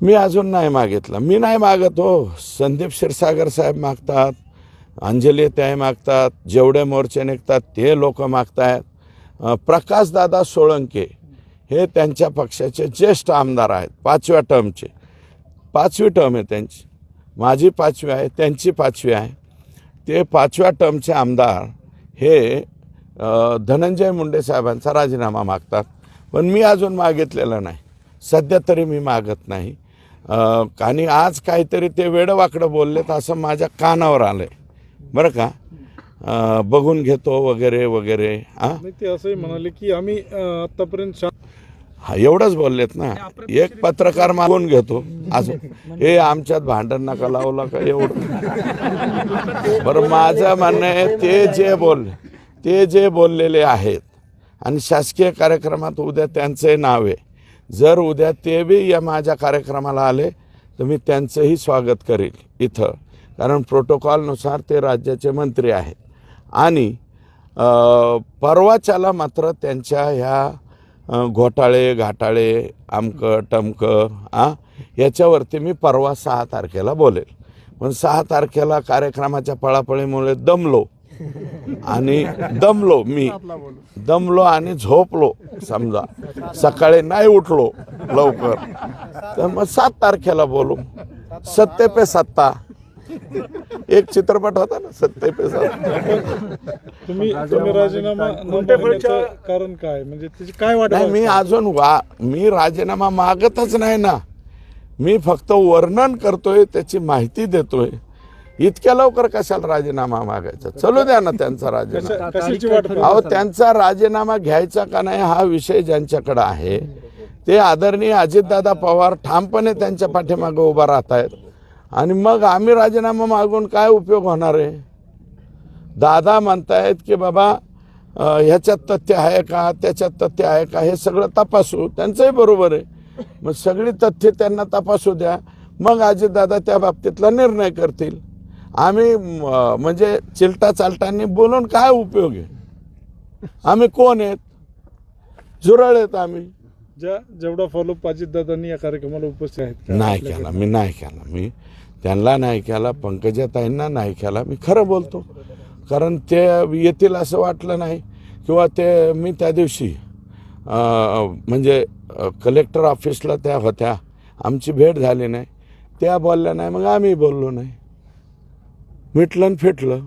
मी अजून नाही मागितलं. मी नाही मागत हो. संदीप क्षीरसागर साहेब मागतात, अंजली ताई मागतात, जेवढे मोर्चे निघतात ते लोक मागतायत. प्रकाशदादा सोळंके हे त्यांच्या पक्षाचे ज्येष्ठ आमदार आहेत, 5व्या टर्मचे. 5वी टर्म आहे त्यांची. माझी 5वी आहे, त्यांची 5वी आहे. ते 5व्या टर्मचे आमदार हे धनंजय मुंडे साहेबांचा राजीनामा मागतात. पण मी अजून मागितलेलं नाही, सध्या तरी मी मागत नाही. आणि आज काहीतरी ते वेडवाकडं बोललेत असं माझ्या कानावर आलं आहे बरं का. बघून घेतो वगैरे वगैरे. ते असंही म्हणाले की आम्ही आतापर्यंत एवढंच बोललेत ना. एक पत्रकार मागून घेतो अजून हे आमच्यात भांडण नका लावला का एवढं. बरं, माझं म्हणणं आहे ते जे बोललेले आहेत आणि शासकीय कार्यक्रमात उद्या त्यांचंही नाव आहे. जर उद्या ते बी या माझ्या कार्यक्रमाला आले तर मी त्यांचंही स्वागत करेल इथं, कारण प्रोटोकॉलनुसार ते राज्याचे मंत्री आहेत. आणि परवाच्याला मात्र त्यांच्या ह्या घोटाळे घाटाळे अमकं टमकं याच्यावरती मी परवा 6 तारखेला बोलेल. पण 6 तारखेला कार्यक्रमाच्या पळापळीमुळे दमलो आणि झोपलो समजा, सकाळी नाही उठलो लवकर. तर मग 7 तारखेला बोलू. सत्ते पे सत्ता एक चित्रपट होता ना, सत्ते पे सत्ता. तुम्ही राजीनामा मागण्याचं कारण काय, म्हणजे त्याची काय वाटत? नाही, मी अजून मी राजीनामा मागतच नाही ना. मी फक्त वर्णन करतोय, त्याची माहिती देतोय. इतक्या लवकर कशाला राजीनामा मागायचा? चलू द्या ना त्यांचा राजीनामा. अहो, त्यांचा राजीनामा घ्यायचा का नाही हा विषय ज्यांच्याकडे आहे ते आदरणीय अजितदादा पवार ठामपणे त्यांच्या पाठीमागे उभा राहत आहेत. आणि मग आम्ही राजीनामा मागून काय उपयोग होणार आहे? दादा म्हणतायत की बाबा ह्याच्यात तथ्य आहे का, त्याच्यात तथ्य आहे का, हे सगळं तपासू. त्यांचंही बरोबर आहे. मग सगळी तथ्य त्यांना तपासू द्या, मग अजितदादा त्या बाबतीतला निर्णय करतील. आम्ही म्हणजे चिलटा चालटांनी बोलून काय उपयोग आहे? आम्ही कोण आहेत? झुरळ आहेत आम्ही. जेवढा फॉलोअप अजितदादांनी या कार्यक्रमाला उपस्थित आहेत नाही केला. मी नाही केला. मी त्यांना नाही केला, पंकजाताईंना नाही केला. मी खरं बोलतो, कारण ते येतील असं वाटलं नाही. किंवा ते मी त्या दिवशी म्हणजे कलेक्टर ऑफिसला त्या होत्या, आमची भेट झाली नाही, त्या बोलल्या नाही, मग आम्ही बोललो नाही. मिटलं आणि फिटलं.